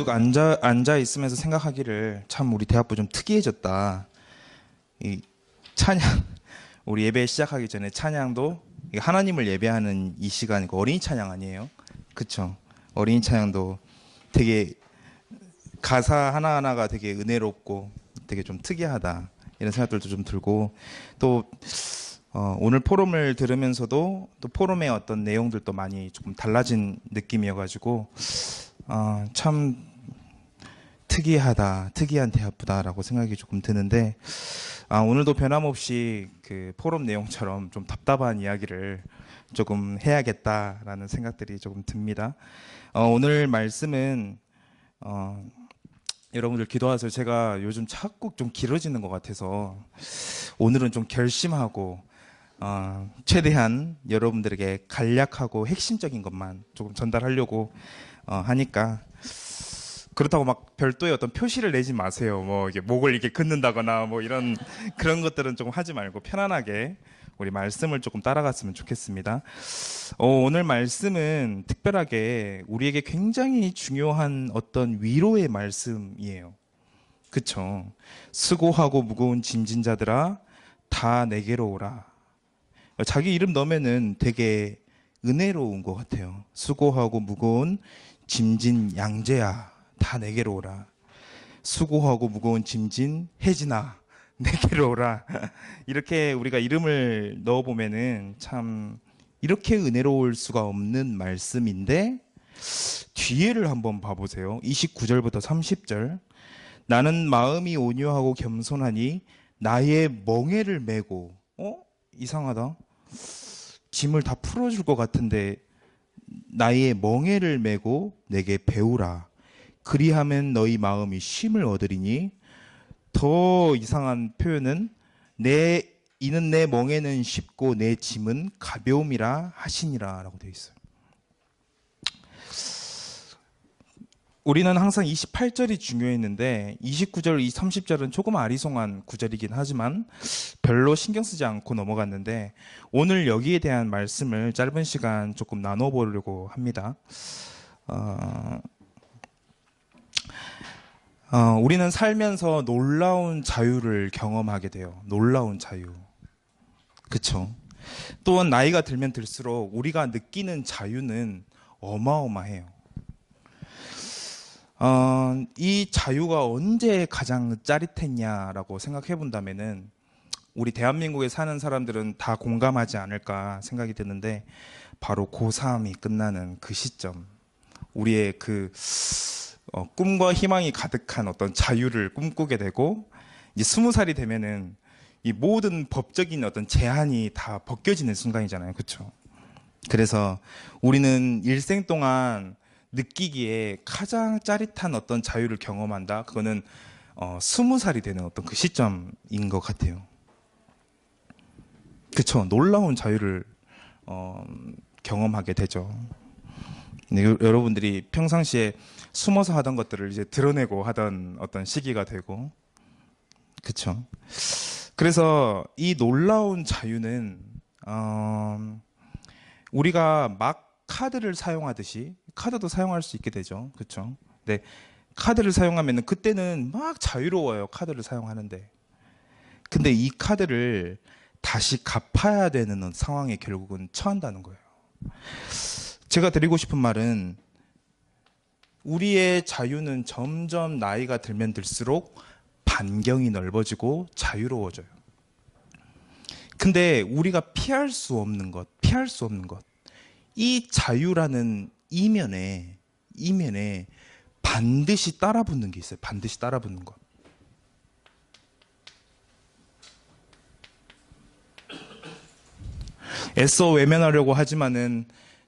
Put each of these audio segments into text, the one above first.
문득 앉아 있으면서 생각하기를 참 우리 대학부 좀 특이해졌다. 이 찬양 우리 예배 시작하기 전에 찬양도 하나님을 예배하는 이 시간이고 어린이 찬양 아니에요? 그쵸? 어린이 찬양도 되게 가사 하나하나가 되게 은혜롭고 되게 좀 특이하다 이런 생각들도 좀 들고 또 오늘 포럼을 들으면서도 또 포럼의 어떤 내용들도 많이 조금 달라진 느낌이어가지고 참 특이한 대학부다라고 생각이 조금 드는데 오늘도 변함없이 그 포럼 내용처럼 좀 답답한 이야기를 조금 해야겠다라는 생각들이 조금 듭니다. 오늘 말씀은 여러분들 기도하세요. 제가 요즘 자꾸 좀 길어지는 것 같아서 오늘은 좀 결심하고 최대한 여러분들에게 간략하고 핵심적인 것만 조금 전달하려고 하니까 그렇다고 막 별도의 어떤 표시를 내지 마세요. 뭐 이게 목을 이렇게 긋는다거나 뭐 이런 그런 것들은 조금 하지 말고 편안하게 우리 말씀을 조금 따라갔으면 좋겠습니다. 오늘 말씀은 특별하게 우리에게 굉장히 중요한 어떤 위로의 말씀이에요. 그쵸? 수고하고 무거운 짐진 자들아 다 내게로 오라. 자기 이름 넣으면은 되게 은혜로운 것 같아요. 수고하고 무거운 짐진 양재야 다 내게로 오라. 수고하고 무거운 짐진 혜진아 내게로 오라. 이렇게 우리가 이름을 넣어보면은 참 이렇게 은혜로울 수가 없는 말씀인데 뒤에를 한번 봐보세요. 29절부터 30절. 나는 마음이 온유하고 겸손하니 나의 멍에를 메고 이상하다. 짐을 다 풀어줄 것 같은데 나의 멍에를 메고 내게 배우라. 그리하면 너희 마음이 쉼을 얻으리니 더 이상한 표현은 이는 내 멍에는 쉽고 내 짐은 가벼움이라 하시니라 라고 되어 있어요. 우리는 항상 28절이 중요했는데 29절, 30절은 조금 아리송한 구절이긴 하지만 별로 신경 쓰지 않고 넘어갔는데 오늘 여기에 대한 말씀을 짧은 시간 조금 나눠보려고 합니다. 우리는 살면서 놀라운 자유를 경험하게 돼요. 놀라운 자유. 그쵸? 또한 나이가 들면 들수록 우리가 느끼는 자유는 어마어마해요. 이 자유가 언제 가장 짜릿했냐라고 생각해 본다면은 우리 대한민국에 사는 사람들은 다 공감하지 않을까 생각이 드는데 바로 고3이 끝나는 그 시점. 우리의 그 꿈과 희망이 가득한 어떤 자유를 꿈꾸게 되고 이제 20살이 되면은 이 모든 법적인 어떤 제한이 다 벗겨지는 순간이잖아요. 그렇죠? 그래서 우리는 일생 동안 느끼기에 가장 짜릿한 어떤 자유를 경험한다. 그거는 20살이 되는 어떤 그 시점인 것 같아요. 그렇죠? 놀라운 자유를 경험하게 되죠. 네, 여러분들이 평상시에 숨어서 하던 것들을 이제 드러내고 하던 어떤 시기가 되고, 그렇죠? 그래서 이 놀라운 자유는 우리가 막 카드를 사용하듯이 카드도 사용할 수 있게 되죠. 그렇죠? 네, 카드를 사용하면은 그때는 막 자유로워요. 카드를 사용하는데. 근데 이 카드를 다시 갚아야 되는 상황에 결국은 처한다는 거예요. 제가 드리고 싶은 말은 우리의 자유는 점점 나이가 들면 들수록 반경이 넓어지고 자유로워져요. 근데 우리가 피할 수 없는 것, 이 자유라는 이면에 반드시 따라붙는 게 있어요. 반드시 따라붙는 것. 애써 외면하려고 하지만은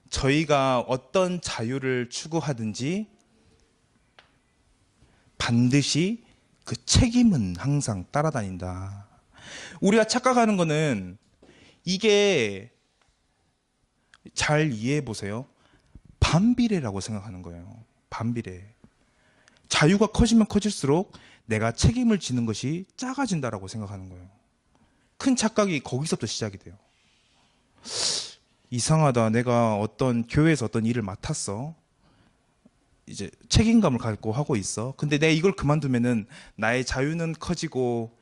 저희가 어떤 자유를 추구하든지 반드시 그 책임은 항상 따라다닌다. 우리가 착각하는 거는 이게 잘 이해해 보세요. 반비례라고 생각하는 거예요. 반비례. 자유가 커지면 커질수록 내가 책임을 지는 것이 작아진다라고 생각하는 거예요. 큰 착각이 거기서부터 시작이 돼요. 이상하다. 내가 어떤 교회에서 어떤 일을 맡았어. 이제 책임감을 갖고 하고 있어. 근데 내가 이걸 그만두면은 나의 자유는 커지고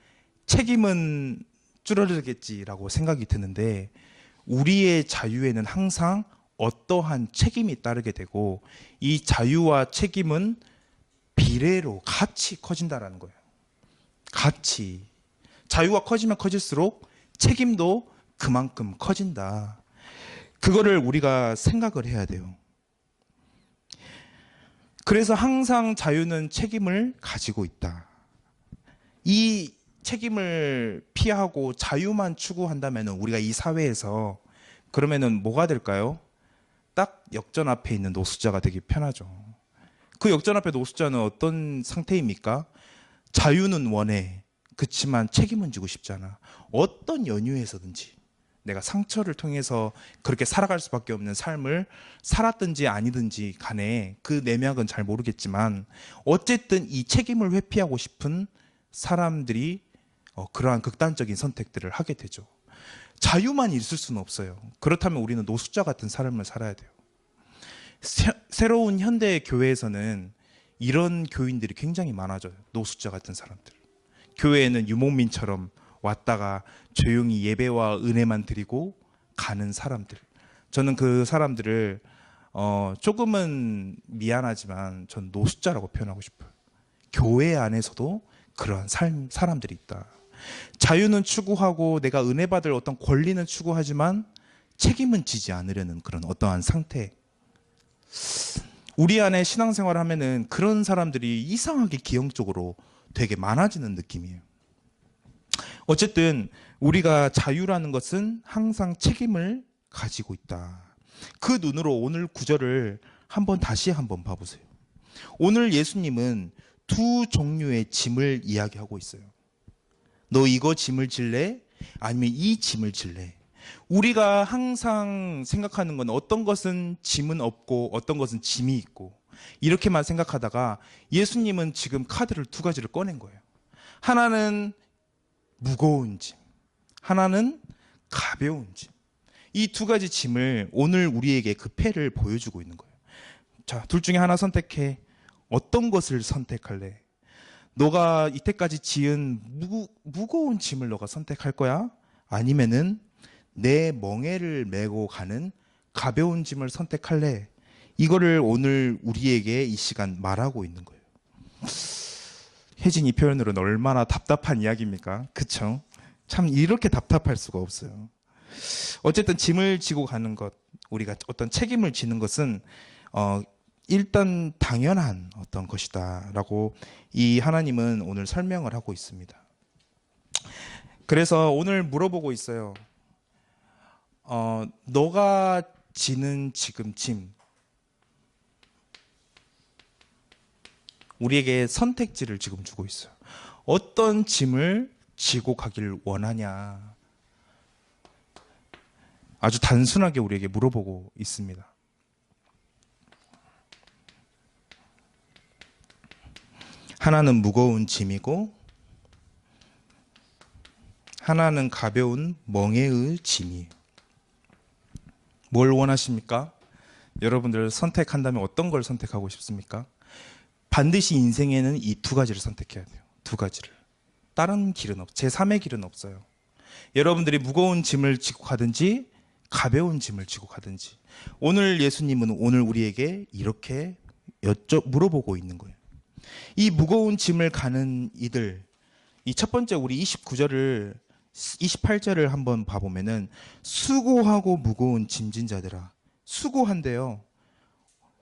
책임은 줄어들겠지라고 생각이 드는데, 우리의 자유에는 항상 어떠한 책임이 따르게 되고, 이 자유와 책임은 비례로 같이 커진다라는 거예요. 같이. 자유가 커지면 커질수록 책임도 그만큼 커진다. 그거를 우리가 생각을 해야 돼요. 그래서 항상 자유는 책임을 가지고 있다. 이 책임을 피하고 자유만 추구한다면 우리가 이 사회에서 그러면은 뭐가 될까요? 딱 역전 앞에 있는 노숙자가 되기 편하죠. 그 역전 앞에 노숙자는 어떤 상태입니까? 자유는 원해. 그렇지만 책임은 지고 싶지 않아. 어떤 연유에서든지 내가 상처를 통해서 그렇게 살아갈 수밖에 없는 삶을 살았든지 아니든지 간에 그 내막은 잘 모르겠지만, 어쨌든 이 책임을 회피하고 싶은 사람들이 그러한 극단적인 선택들을 하게 되죠. 자유만 있을 수는 없어요. 그렇다면 우리는 노숙자 같은 삶을 살아야 돼요. 새로운 현대 교회에서는 이런 교인들이 굉장히 많아져요. 노숙자 같은 사람들. 교회에는 유목민처럼 왔다가 조용히 예배와 은혜만 드리고 가는 사람들. 저는 그 사람들을 조금은 미안하지만 전 노숙자라고 표현하고 싶어요. 교회 안에서도 그러한 사람들이 있다. 자유는 추구하고 내가 은혜 받을 어떤 권리는 추구하지만 책임은 지지 않으려는 그런 어떠한 상태. 우리 안에 신앙생활을 하면은 그런 사람들이 이상하게 기형적으로 되게 많아지는 느낌이에요. 어쨌든 우리가 자유라는 것은 항상 책임을 가지고 있다. 그 눈으로 오늘 구절을 다시 한번 봐보세요. 오늘 예수님은 두 종류의 짐을 이야기하고 있어요. 너 이거 짐을 질래? 아니면 이 짐을 질래? 우리가 항상 생각하는 건 어떤 것은 짐은 없고 어떤 것은 짐이 있고, 이렇게만 생각하다가 예수님은 지금 카드를 두 가지를 꺼낸 거예요. 하나는 무거운 짐, 하나는 가벼운 짐. 이 두 가지 짐을 오늘 우리에게 그 패를 보여주고 있는 거예요. 자, 둘 중에 하나 선택해. 어떤 것을 선택할래? 너가 이때까지 지은 무거운 짐을 너가 선택할 거야? 아니면은 내 멍에를 메고 가는 가벼운 짐을 선택할래? 이거를 오늘 우리에게 이 시간 말하고 있는 거예요. 혜진 이 표현으로는 얼마나 답답한 이야기입니까? 그쵸? 참 이렇게 답답할 수가 없어요. 어쨌든 짐을 지고 가는 것, 우리가 어떤 책임을 지는 것은 일단 당연한 어떤 것이다라고 이 하나님은 오늘 설명을 하고 있습니다. 그래서 오늘 물어보고 있어요. 너가 지는 지금 짐, 우리에게 선택지를 지금 주고 있어요. 어떤 짐을 지고 가길 원하냐? 아주 단순하게 우리에게 물어보고 있습니다. 하나는 무거운 짐이고 하나는 가벼운 멍에의 짐이에요. 뭘 원하십니까? 여러분들 선택한다면 어떤 걸 선택하고 싶습니까? 반드시 인생에는 이 두 가지를 선택해야 돼요. 두 가지를. 다른 길은 제3의 길은 없어요. 여러분들이 무거운 짐을 지고 가든지 가벼운 짐을 지고 가든지, 오늘 예수님은 오늘 우리에게 이렇게 물어보고 있는 거예요. 이 무거운 짐을 가는 이들, 이 첫 번째 우리 29절을 28절을 한번 봐보면은 수고하고 무거운 짐진 자들아. 수고한대요.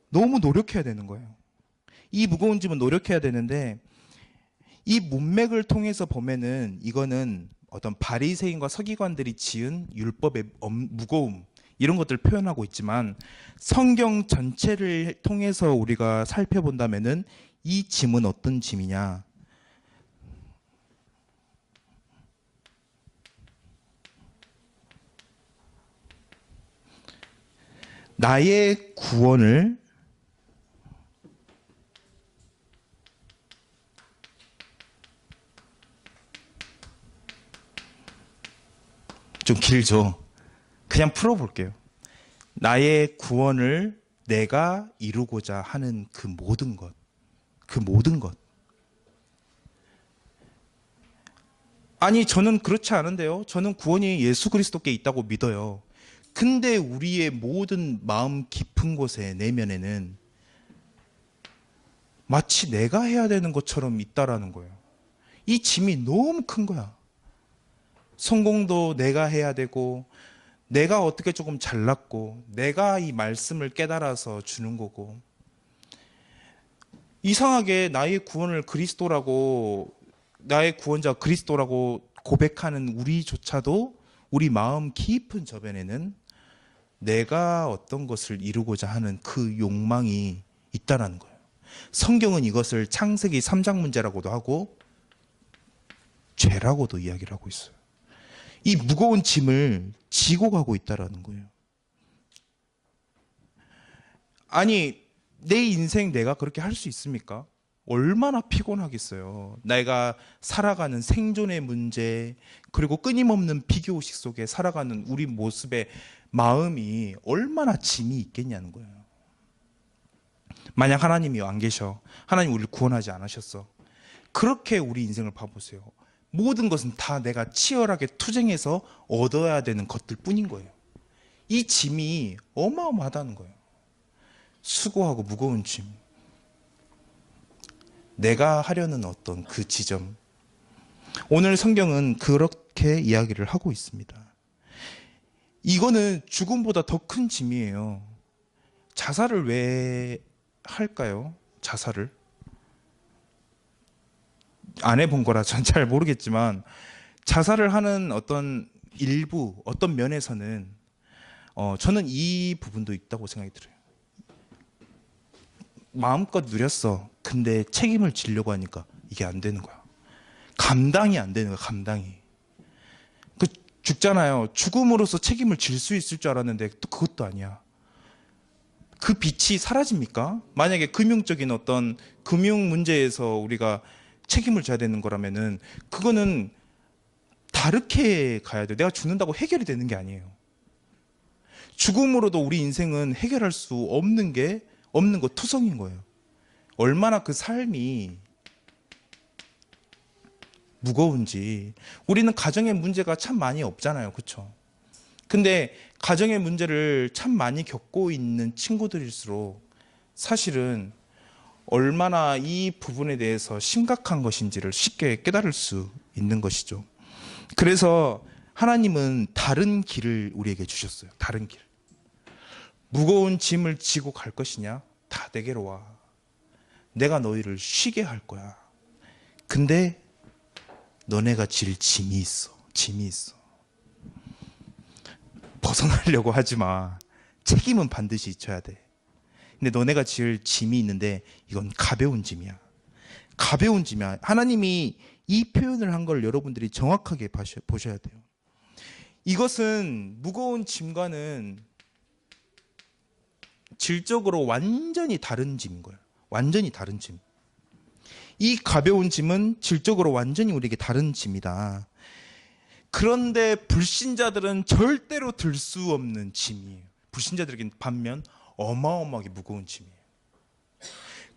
너무 노력해야 되는 거예요. 이 무거운 짐은 노력해야 되는데, 이 문맥을 통해서 보면은 이거는 어떤 바리새인과 서기관들이 지은 율법의 무거움, 이런 것들을 표현하고 있지만, 성경 전체를 통해서 우리가 살펴본다면은 이 짐은 어떤 짐이냐? 나의 구원을 좀 길죠. 그냥 풀어볼게요. 나의 구원을 내가 이루고자 하는 그 모든 것, 그 모든 것. 아니, 저는 그렇지 않은데요. 저는 구원이 예수 그리스도께 있다고 믿어요. 근데 우리의 모든 마음 깊은 곳에, 내면에는 마치 내가 해야 되는 것처럼 있다라는 거예요. 이 짐이 너무 큰 거야. 성공도 내가 해야 되고, 내가 어떻게 조금 잘났고, 내가 이 말씀을 깨달아서 주는 거고, 이상하게 나의 구원을 그리스도라고, 나의 구원자 그리스도라고 고백하는 우리조차도 우리 마음 깊은 저변에는 내가 어떤 것을 이루고자 하는 그 욕망이 있다라는 거예요. 성경은 이것을 창세기 3장 문제라고도 하고 죄라고도 이야기를 하고 있어요. 이 무거운 짐을 지고 가고 있다라는 거예요. 아니, 내 인생 내가 그렇게 할 수 있습니까? 얼마나 피곤하겠어요. 내가 살아가는 생존의 문제, 그리고 끊임없는 비교의식 속에 살아가는 우리 모습의 마음이 얼마나 짐이 있겠냐는 거예요. 만약 하나님이 안 계셔, 하나님 우리를 구원하지 않으셨어, 그렇게 우리 인생을 봐보세요. 모든 것은 다 내가 치열하게 투쟁해서 얻어야 되는 것들 뿐인 거예요. 이 짐이 어마어마하다는 거예요. 수고하고 무거운 짐, 내가 하려는 어떤 그 지점. 오늘 성경은 그렇게 이야기를 하고 있습니다. 이거는 죽음보다 더 큰 짐이에요. 자살을 왜 할까요? 자살을 안 해본 거라 전 잘 모르겠지만, 자살을 하는 어떤 일부, 어떤 면에서는 저는 이 부분도 있다고 생각이 들어요. 마음껏 누렸어. 근데 책임을 지려고 하니까 이게 안 되는 거야. 감당이 안 되는 거야, 감당이. 그 죽잖아요. 죽음으로써 책임을 질 수 있을 줄 알았는데 또 그것도 아니야. 그 빛이 사라집니까? 만약에 금융적인 어떤 금융 문제에서 우리가 책임을 져야 되는 거라면은 그거는 다르게 가야 돼. 내가 죽는다고 해결이 되는 게 아니에요. 죽음으로도 우리 인생은 해결할 수 없는 거 투성인 거예요. 얼마나 그 삶이 무거운지. 우리는 가정의 문제가 참 많이 없잖아요. 그렇죠? 근데 가정의 문제를 참 많이 겪고 있는 친구들일수록 사실은 얼마나 이 부분에 대해서 심각한 것인지를 쉽게 깨달을 수 있는 것이죠. 그래서 하나님은 다른 길을 우리에게 주셨어요. 다른 길. 무거운 짐을 지고 갈 것이냐? 다 내게로 와. 내가 너희를 쉬게 할 거야. 근데 너네가 질 짐이 있어. 짐이 있어. 벗어나려고 하지 마. 책임은 반드시 져야 돼. 근데 너네가 질 짐이 있는데 이건 가벼운 짐이야. 가벼운 짐이야. 하나님이 이 표현을 한 걸 여러분들이 정확하게 보셔야 돼요. 이것은 무거운 짐과는 질적으로 완전히 다른 짐인 거예요. 완전히 다른 짐. 이 가벼운 짐은 질적으로 완전히 우리에게 다른 짐이다. 그런데 불신자들은 절대로 들 수 없는 짐이에요. 불신자들에게는 반면 어마어마하게 무거운 짐이에요.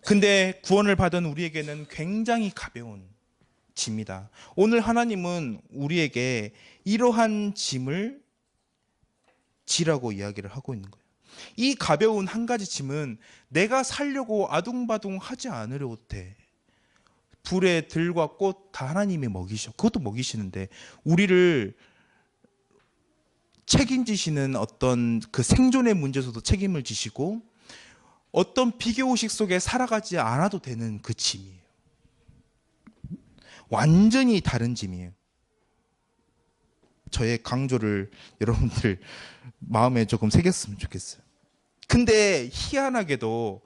근데 구원을 받은 우리에게는 굉장히 가벼운 짐이다. 오늘 하나님은 우리에게 이러한 짐을 지라고 이야기를 하고 있는 거예요. 이 가벼운 한 가지 짐은 내가 살려고 아둥바둥 하지 않으려고 돼. 불에 들과 꽃 다 하나님이 먹이셔. 그것도 먹이시는데 우리를 책임지시는 어떤 그 생존의 문제에서도 책임을 지시고 어떤 비교의식 속에 살아가지 않아도 되는 그 짐이에요. 완전히 다른 짐이에요. 저의 강조를 여러분들 마음에 조금 새겼으면 좋겠어요. 근데 희한하게도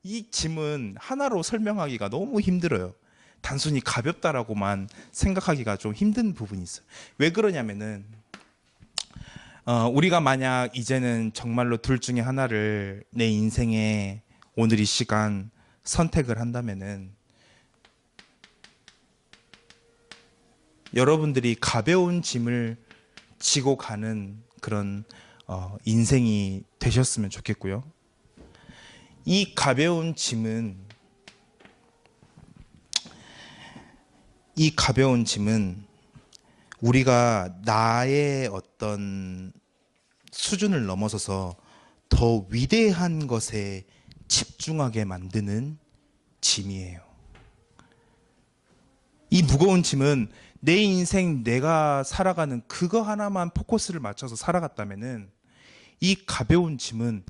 이 짐은 하나로 설명하기가 너무 힘들어요. 단순히 가볍다라고만 생각하기가 좀 힘든 부분이 있어요. 왜 그러냐면은 우리가 만약 이제는 정말로 둘 중에 하나를 내 인생에 오늘 이 시간 선택을 한다면은 여러분들이 가벼운 짐을 지고 가는 그런 인생이 되셨으면 좋겠고요. 이 가벼운 짐은 우리가 나의 어떤 수준을 넘어서서 더 위대한 것에 집중하게 만드는 짐이에요. 이 무거운 짐은 내 인생 내가 살아가는 그거 하나만 포커스를 맞춰서 살아갔다면은 이 가벼운 짐은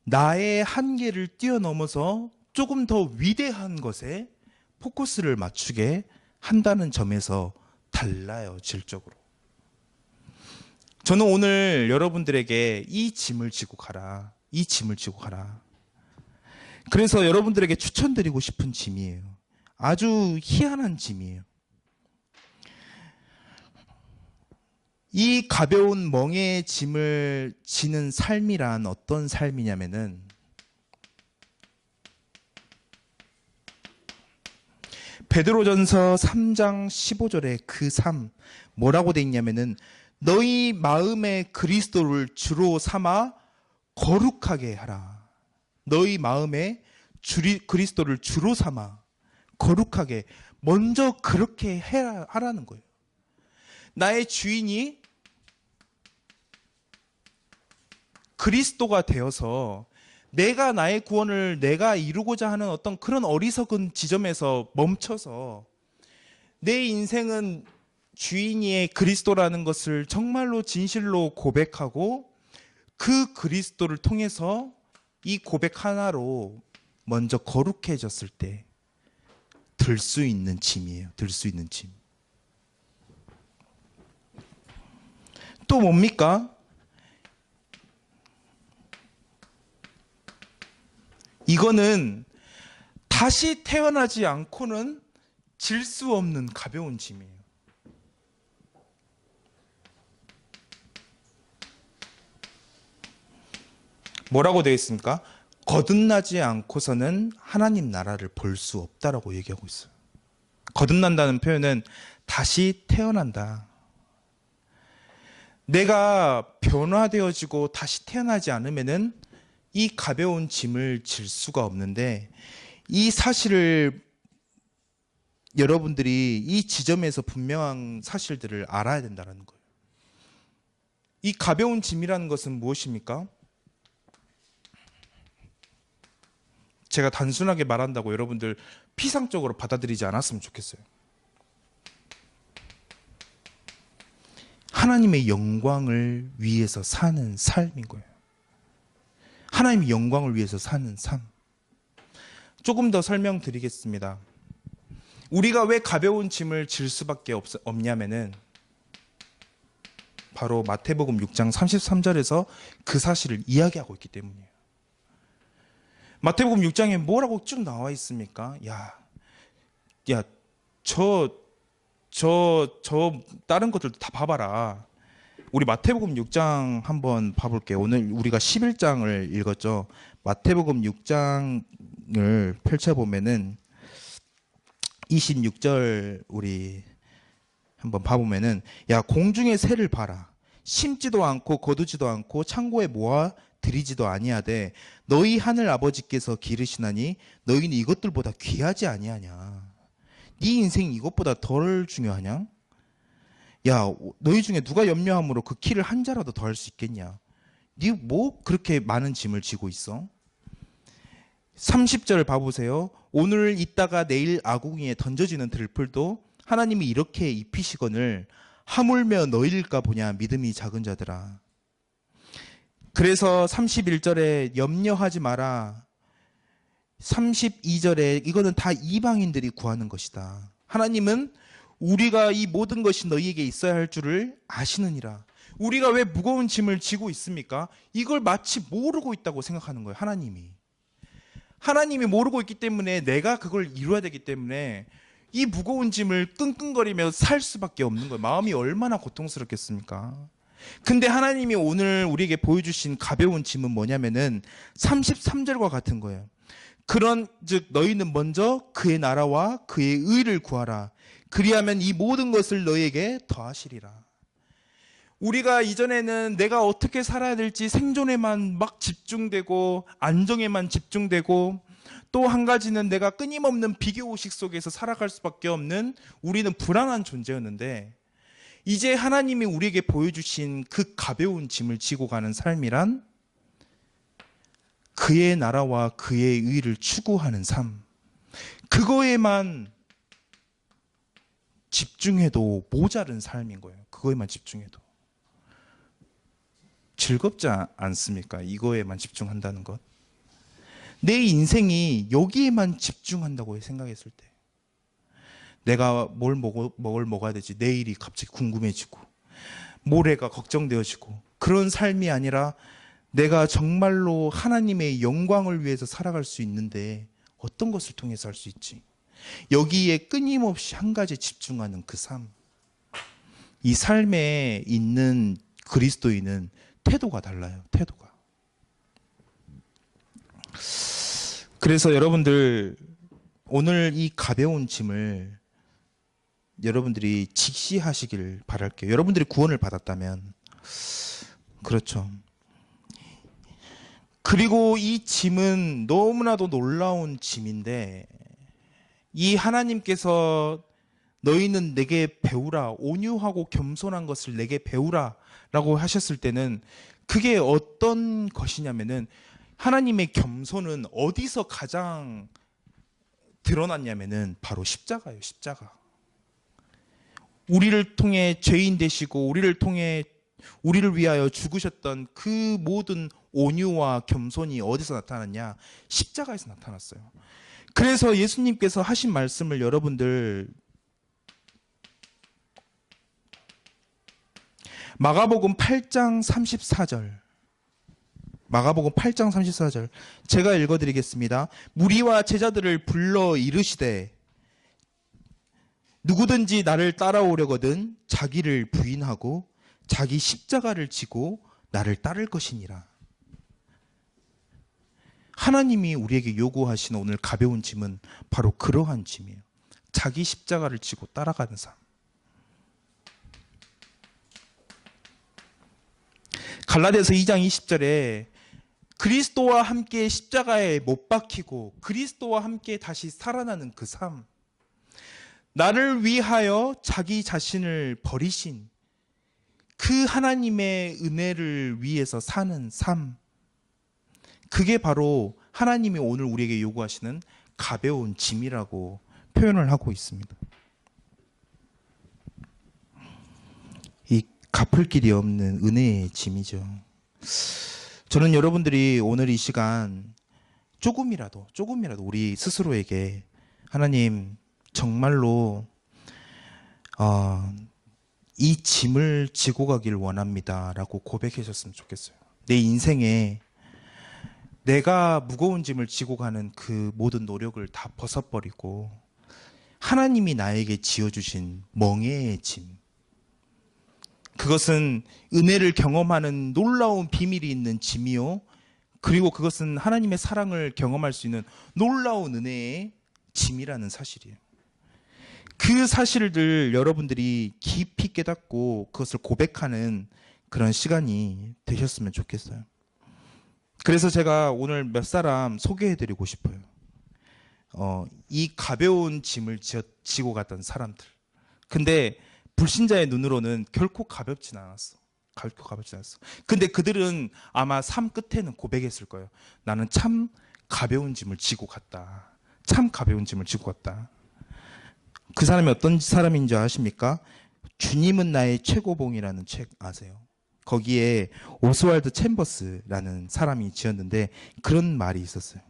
나의 한계를 뛰어넘어서 조금 더 위대한 것에 포커스를 맞추게 한다는 점에서 달라요, 질적으로. 저는 오늘 여러분들에게 이 짐을 지고 가라. 그래서 여러분들에게 추천드리고 싶은 짐이에요. 아주 희한한 짐이에요. 이 가벼운 멍에의 짐을 지는 삶이란 어떤 삶이냐면은 베드로전서 3장 15절에 그 삶 뭐라고 돼 있냐면은 너희 마음에 그리스도를 주로 삼아 거룩하게 하라. 너희 마음에 그리스도를 주로 삼아 거룩하게 먼저 그렇게 하라는 거예요. 나의 주인이 그리스도가 되어서 내가 나의 구원을 내가 이루고자 하는 어떤 그런 어리석은 지점에서 멈춰서 내 인생은 주인이 그리스도라는 것을 정말로 진실로 고백하고 그 그리스도를 통해서 이 고백 하나로 먼저 거룩해졌을 때 들 수 있는 짐이에요. 들 수 있는 짐. 또 뭡니까? 이거는 다시 태어나지 않고는 질 수 없는 가벼운 짐이에요. 뭐라고 되어 있습니까? 거듭나지 않고서는 하나님 나라를 볼 수 없다라고 얘기하고 있어요. 거듭난다는 표현은 다시 태어난다. 내가 변화되어지고 다시 태어나지 않으면은 이 가벼운 짐을 질 수가 없는데 이 사실을 여러분들이 이 지점에서 분명한 사실들을 알아야 된다는 거예요. 이 가벼운 짐이라는 것은 무엇입니까? 제가 단순하게 말한다고 여러분들 피상적으로 받아들이지 않았으면 좋겠어요. 하나님의 영광을 위해서 사는 삶인 거예요. 하나님의 영광을 위해서 사는 삶. 조금 더 설명드리겠습니다. 우리가 왜 가벼운 짐을 질 수밖에 없냐면은 바로 마태복음 6장 33절에서 그 사실을 이야기하고 있기 때문이에요. 마태복음 6장에 뭐라고 쭉 나와 있습니까? 다른 것들도 다 봐봐라. 우리 마태복음 6장 한번 봐볼게요. 오늘 우리가 11장을 읽었죠. 마태복음 6장을 펼쳐보면은 26절 우리 한번 봐보면은 공중의 새를 봐라. 심지도 않고 거두지도 않고 창고에 모아 드리지도 아니하되 너희 하늘 아버지께서 기르시나니 너희는 이것들보다 귀하지 아니하냐. 네 인생이 이것보다 덜 중요하냐? 너희 중에 누가 염려함으로 그 키를 한 자라도 더 할 수 있겠냐? 네 뭐 그렇게 많은 짐을 지고 있어? 30절 봐보세요. 오늘 있다가 내일 아궁이에 던져지는 들풀도 하나님이 이렇게 입히시거늘 하물며 너희일까 보냐 믿음이 작은 자들아. 그래서 31절에 염려하지 마라. 32절에 이거는 다 이방인들이 구하는 것이다. 하나님은 우리가 이 모든 것이 너희에게 있어야 할 줄을 아시느니라. 우리가 왜 무거운 짐을 지고 있습니까? 이걸 마치 모르고 있다고 생각하는 거예요. 하나님이 모르고 있기 때문에 내가 그걸 이루어야 되기 때문에 이 무거운 짐을 끙끙거리며 살 수밖에 없는 거예요. 마음이 얼마나 고통스럽겠습니까? 근데 하나님이 오늘 우리에게 보여주신 가벼운 짐은 뭐냐면은 33절과 같은 거예요. 즉 너희는 먼저 그의 나라와 그의 의를 구하라. 그리하면 이 모든 것을 너희에게 더하시리라. 우리가 이전에는 내가 어떻게 살아야 될지 생존에만 막 집중되고 안정에만 집중되고 또 한 가지는 내가 끊임없는 비교의식 속에서 살아갈 수밖에 없는 우리는 불안한 존재였는데 이제 하나님이 우리에게 보여주신 그 가벼운 짐을 지고 가는 삶이란 그의 나라와 그의 의를 추구하는 삶. 그거에만 집중해도 모자른 삶인 거예요. 그거에만 집중해도. 즐겁지 않습니까? 이거에만 집중한다는 것. 내 인생이 여기에만 집중한다고 생각했을 때 내가 뭘 먹어야 되지? 내일이 갑자기 궁금해지고 모레가 걱정되어지고 그런 삶이 아니라 내가 정말로 하나님의 영광을 위해서 살아갈 수 있는데 어떤 것을 통해서 할 수 있지? 여기에 끊임없이 한 가지에 집중하는 그 삶. 이 삶에 있는 그리스도인은 태도가 달라요. 태도가. 그래서 여러분들 오늘 이 가벼운 짐을 여러분들이 직시하시길 바랄게요. 여러분들이 구원을 받았다면 그렇죠. 그리고 이 짐은 너무나도 놀라운 짐인데 이 하나님께서 너희는 내게 배우라, 온유하고 겸손한 것을 내게 배우라 라고 하셨을 때는 그게 어떤 것이냐면은 하나님의 겸손은 어디서 가장 드러났냐면은 바로 십자가예요. 십자가. 우리를 통해 죄인 되시고 우리를 통해 우리를 위하여 죽으셨던 그 모든 온유와 겸손이 어디서 나타났냐? 십자가에서 나타났어요. 그래서 예수님께서 하신 말씀을 여러분들 마가복음 8장 34절 마가복음 8장 34절 제가 읽어드리겠습니다. 무리와 제자들을 불러 이르시되 누구든지 나를 따라오려거든 자기를 부인하고 자기 십자가를 지고 나를 따를 것이니라. 하나님이 우리에게 요구하시는 오늘 가벼운 짐은 바로 그러한 짐이에요. 자기 십자가를 지고 따라가는 삶. 갈라디아서 2장 20절에 그리스도와 함께 십자가에 못 박히고 그리스도와 함께 다시 살아나는 그 삶. 나를 위하여 자기 자신을 버리신 그 하나님의 은혜를 위해서 사는 삶. 그게 바로 하나님이 오늘 우리에게 요구하시는 가벼운 짐이라고 표현을 하고 있습니다. 이 갚을 길이 없는 은혜의 짐이죠. 저는 여러분들이 오늘 이 시간 조금이라도 우리 스스로에게 하나님 정말로 이 짐을 지고 가길 원합니다 라고 고백하셨으면 좋겠어요. 내 인생에 내가 무거운 짐을 지고 가는 그 모든 노력을 다 벗어버리고 하나님이 나에게 지어주신 멍에의 짐, 그것은 은혜를 경험하는 놀라운 비밀이 있는 짐이요, 그리고 그것은 하나님의 사랑을 경험할 수 있는 놀라운 은혜의 짐이라는 사실이에요. 그 사실들 여러분들이 깊이 깨닫고 그것을 고백하는 그런 시간이 되셨으면 좋겠어요. 그래서 제가 오늘 몇 사람 소개해드리고 싶어요. 이 가벼운 짐을 지고 갔던 사람들. 근데 불신자의 눈으로는 결코 가볍진 않았어. 결코 가볍진 않았어. 근데 그들은 아마 삶 끝에는 고백했을 거예요. 나는 참 가벼운 짐을 지고 갔다. 참 가벼운 짐을 지고 갔다. 그 사람이 어떤 사람인지 아십니까? 주님은 나의 최고봉이라는 책 아세요? 거기에 오스왈드 챔버스라는 사람이 지었는데 그런 말이 있었어요.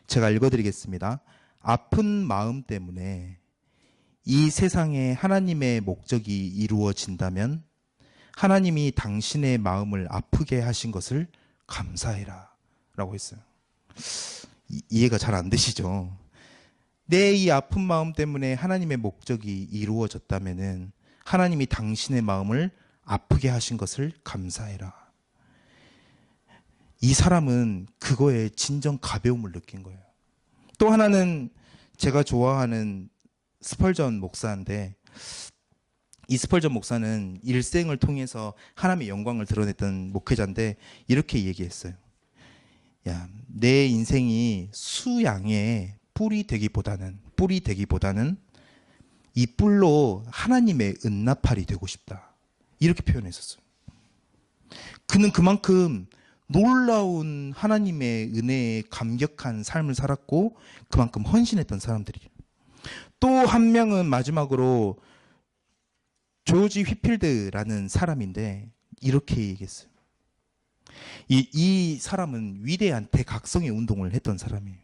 제가 읽어드리겠습니다. 아픈 마음 때문에 이 세상에 하나님의 목적이 이루어진다면 하나님이 당신의 마음을 아프게 하신 것을 감사해라 라고 했어요. 이해가 잘 안 되시죠? 내 이 아픈 마음 때문에 하나님의 목적이 이루어졌다면 하나님이 당신의 마음을 아프게 하신 것을 감사해라. 이 사람은 그거에 진정 가벼움을 느낀 거예요. 또 하나는 제가 좋아하는 스펄전 목사인데 이 스펄전 목사는 일생을 통해서 하나님의 영광을 드러냈던 목회자인데 이렇게 얘기했어요. 야, 내 인생이 수양의 뿔이 되기보다는 이 뿔로 하나님의 은나팔이 되고 싶다. 이렇게 표현했었어요. 그는 그만큼 놀라운 하나님의 은혜에 감격한 삶을 살았고 그만큼 헌신했던 사람들이에요. 또 한 명은 마지막으로 조지 휘필드라는 사람인데 이렇게 얘기했어요. 이 사람은 위대한 대각성의 운동을 했던 사람이에요.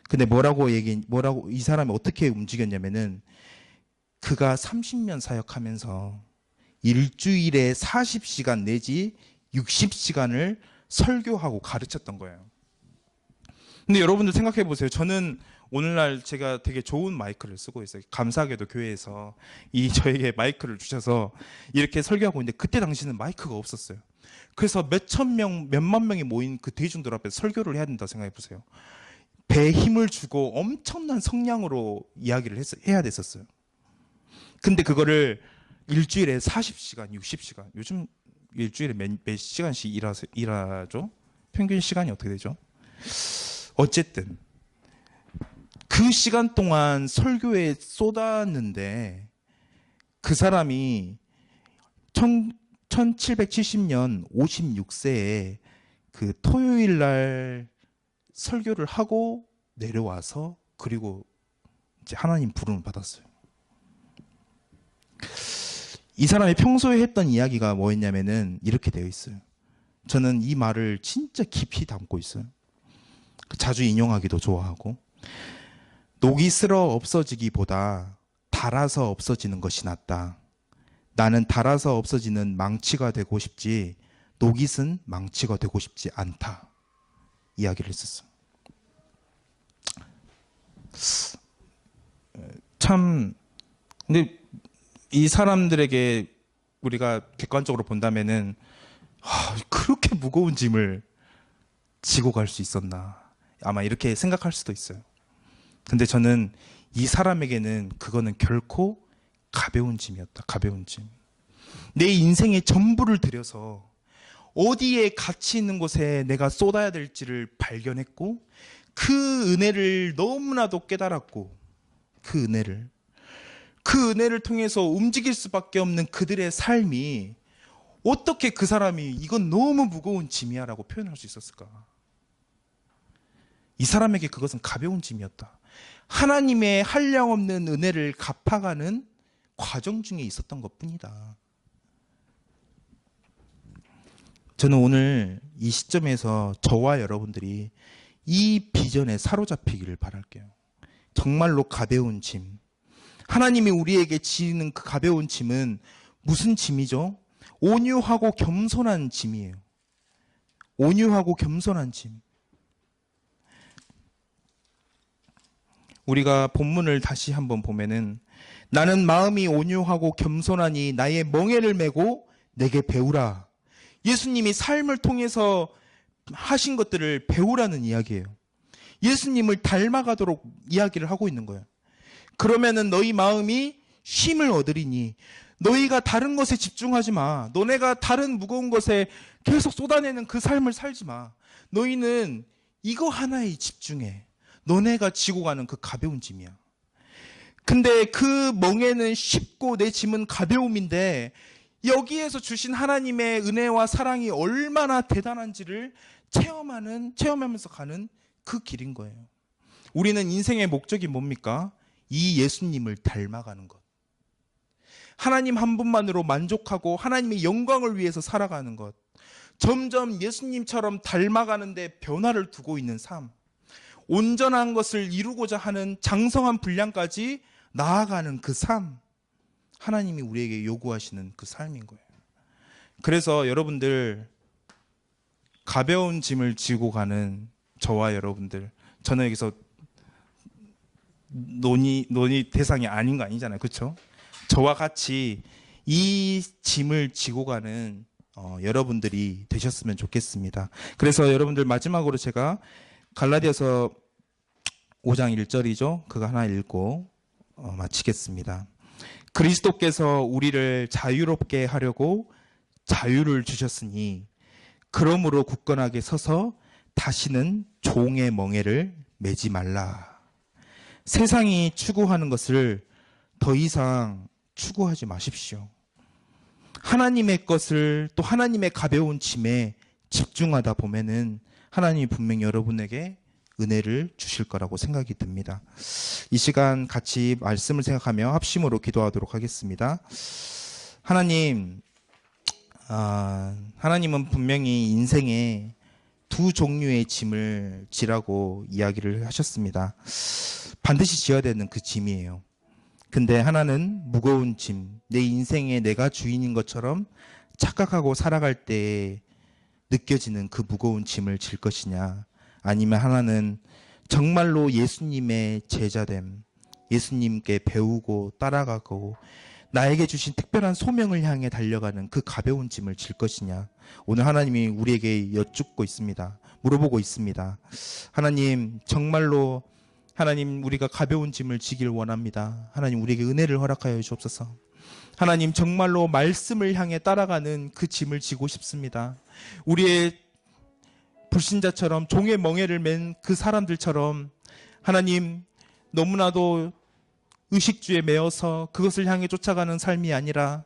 근데 뭐라고 이 사람이 어떻게 움직였냐면은 그가 30년 사역하면서 일주일에 40시간 내지 60시간을 설교하고 가르쳤던 거예요. 근데 여러분들 생각해 보세요. 저는 오늘날 제가 되게 좋은 마이크를 쓰고 있어요. 감사하게도 교회에서 저에게 마이크를 주셔서 이렇게 설교하고 있는데 그때 당시는 마이크가 없었어요. 그래서 몇만 명이 모인 그 대중들 앞에서 설교를 해야 된다 생각해 보세요. 배에 힘을 주고 엄청난 성량으로 이야기를 해야 됐었어요. 근데 그거를 일주일에 40시간, 60시간, 요즘 일주일에 몇 시간씩 일하죠? 평균 시간이 어떻게 되죠? 어쨌든 그 시간 동안 설교에 쏟았는데 그 사람이 1770년 56세에 그 토요일 날 설교를 하고 내려와서 그리고 이제 하나님 부름을 받았어요. 이 사람이 평소에 했던 이야기가 뭐였냐면은 이렇게 되어 있어요. 저는 이 말을 진짜 깊이 담고 있어요. 자주 인용하기도 좋아하고, 녹이 슬어 없어지기보다 닳아서 없어지는 것이 낫다. 나는 닳아서 없어지는 망치가 되고 싶지 녹이 쓴 망치가 되고 싶지 않다. 이야기를 했었어요. 참 근데 이 사람들에게 우리가 객관적으로 본다면은 그렇게 무거운 짐을 지고 갈 수 있었나 아마 이렇게 생각할 수도 있어요. 근데 저는 이 사람에게는 그거는 결코 가벼운 짐이었다. 가벼운 짐. 내 인생의 전부를 들여서 어디에 가치 있는 곳에 내가 쏟아야 될지를 발견했고 그 은혜를 너무나도 깨달았고 그 은혜를 통해서 움직일 수밖에 없는 그들의 삶이 어떻게 그 사람이 이건 너무 무거운 짐이야 라고 표현할 수 있었을까? 이 사람에게 그것은 가벼운 짐이었다. 하나님의 한량없는 은혜를 갚아가는 과정 중에 있었던 것뿐이다. 저는 오늘 이 시점에서 저와 여러분들이 이 비전에 사로잡히기를 바랄게요. 정말로 가벼운 짐. 하나님이 우리에게 지는 그 가벼운 짐은 무슨 짐이죠? 온유하고 겸손한 짐이에요. 온유하고 겸손한 짐. 우리가 본문을 다시 한번 보면은 나는 마음이 온유하고 겸손하니 나의 멍에를 메고 내게 배우라. 예수님이 삶을 통해서 하신 것들을 배우라는 이야기예요. 예수님을 닮아가도록 이야기를 하고 있는 거예요. 그러면은 너희 마음이 쉼을 얻으리니 너희가 다른 것에 집중하지 마. 너네가 다른 무거운 것에 계속 쏟아내는 그 삶을 살지 마. 너희는 이거 하나에 집중해. 너네가 지고 가는 그 가벼운 짐이야. 근데 그 멍에는 쉽고 내 짐은 가벼움인데 여기에서 주신 하나님의 은혜와 사랑이 얼마나 대단한지를 체험하면서 가는 그 길인 거예요. 우리는 인생의 목적이 뭡니까? 이 예수님을 닮아가는 것. 하나님 한 분만으로 만족하고 하나님의 영광을 위해서 살아가는 것. 점점 예수님처럼 닮아가는데 변화를 두고 있는 삶. 온전한 것을 이루고자 하는 장성한 분량까지 나아가는 그 삶. 하나님이 우리에게 요구하시는 그 삶인 거예요. 그래서 여러분들 가벼운 짐을 지고 가는 저와 여러분들, 저는 여기서 논의 대상이 아닌 거 아니잖아요. 그렇죠? 저와 같이 이 짐을 지고 가는 여러분들이 되셨으면 좋겠습니다. 그래서 여러분들 마지막으로 제가 갈라디아서 5장 1절이죠. 그거 하나 읽고 마치겠습니다. 그리스도께서 우리를 자유롭게 하려고 자유를 주셨으니 그러므로 굳건하게 서서 다시는 종의 멍에를 매지 말라. 세상이 추구하는 것을 더 이상 추구하지 마십시오. 하나님의 것을 또 하나님의 가벼운 짐에 집중하다 보면은 하나님이 분명히 여러분에게 은혜를 주실 거라고 생각이 듭니다. 이 시간 같이 말씀을 생각하며 합심으로 기도하도록 하겠습니다. 하나님, 하나님은 분명히 인생에 두 종류의 짐을 지라고 이야기를 하셨습니다. 반드시 지어야 되는 그 짐이에요. 근데 하나는 무거운 짐, 내 인생에 내가 주인인 것처럼 착각하고 살아갈 때 느껴지는 그 무거운 짐을 질 것이냐, 아니면 하나는 정말로 예수님의 제자됨, 예수님께 배우고 따라가고 나에게 주신 특별한 소명을 향해 달려가는 그 가벼운 짐을 질 것이냐. 오늘 하나님이 우리에게 여쭙고 있습니다. 물어보고 있습니다. 하나님, 정말로 하나님, 우리가 가벼운 짐을 지길 원합니다. 하나님, 우리에게 은혜를 허락하여 주옵소서. 하나님, 정말로 말씀을 향해 따라가는 그 짐을 지고 싶습니다. 우리의 불신자처럼 종의 멍에를 맨 그 사람들처럼 하나님, 너무나도 의식주에 매여서 그것을 향해 쫓아가는 삶이 아니라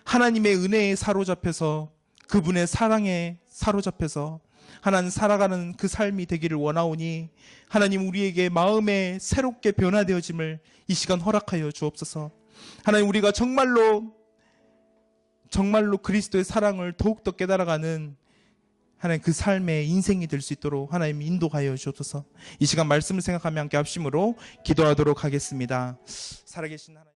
하나님의 은혜에 사로잡혀서 그분의 사랑에 사로잡혀서 하나님 살아가는 그 삶이 되기를 원하오니 하나님, 우리에게 마음에 새롭게 변화되어짐을 이 시간 허락하여 주옵소서. 하나님, 우리가 정말로 그리스도의 사랑을 더욱더 깨달아가는 하나님 그 삶의 인생이 될 수 있도록 하나님 인도하여 주옵소서. 이 시간 말씀을 생각하며 함께 합심으로 기도하도록 하겠습니다. 살아계신 하나님.